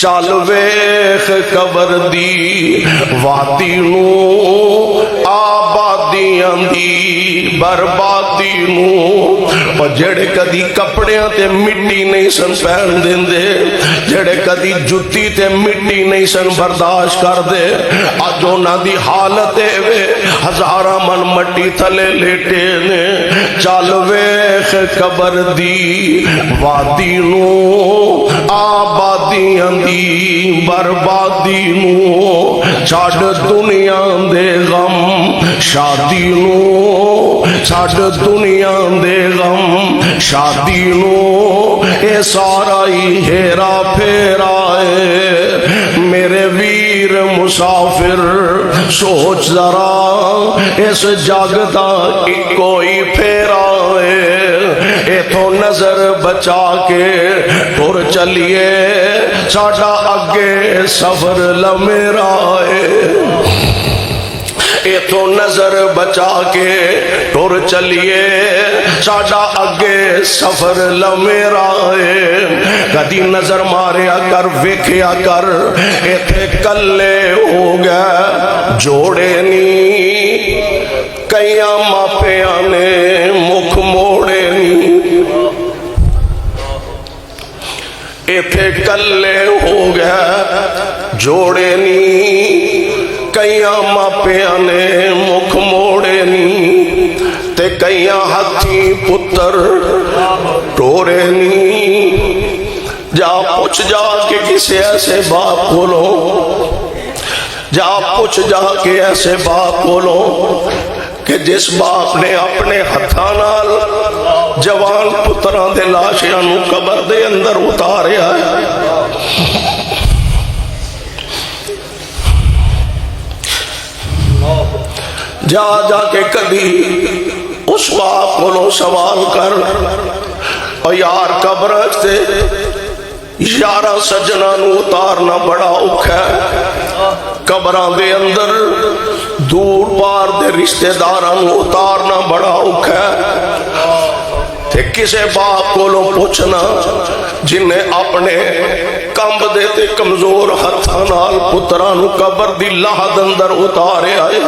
چل ویخ قبر دی وادی نو آبادیاں دی بربادی نو، اور جڑے کدی کپڑیاں تے مٹی نہیں سن پہن دیندے، جڑے کدی جتی تے مٹی نہیں سن برداشت کر دے، اج انہاں دی حالت وے ہزاراں من مٹی تھلے لیٹے نے۔ چل ویخ قبر دی وادی نو آبادیاں دی بربادی نو، چھڈ دنیا دے غم شادی نو، چھڈ دنیا دے غم شادی نو، اے سارا ہی ہیرا پھیرا ہے میرے ویر مسافر۔ سوچ ذرا اس جگ دا کوئی پھیرا ہے، ایتھوں نظر بچا کے ٹر چلیے ساڈا اگے سفر لمیرا ہے، ایتھوں نظر بچا کے ٹر چلیے ساڈا اگے سفر لمیرا ہے۔ کدی نظر ماریا کر ویکھیا کر ایتھے کلے ہو گئے جوڑے نی، کئیاں ماپیاں نے مکھ موڑے نی، ایتھے کلے ہو گئے جوڑے نی، کئیاں ماپیاں نے مکھ موڑے نی، تے کئیاں ہاتھی پتر ٹورے نی۔ جا پوچھ جا کے کسے ایسے باپ کولو، جا پوچھ جا کے ایسے باپ کولو کہ جس باپ نے اپنے ہتھاں نال جوان پتراں دے لاشیاں نو قبر دے اندر اتاریا ہے۔ جا جا کے کدی اس باپ کو سوال کر، اور یار قبر تے یارہ سجنا نو اتارنا بڑا اوکھا ہے، قبراں دے اندر دور پار دے رشتہ داراں نو اتارنا بڑا اوکھا ہے۔ تے کسے باپ کو پوچھنا جن نے اپنے کمب دے تے کمزور ہتھاں نال پتراں نو قبر دی لاہ اندر اتارے آئے،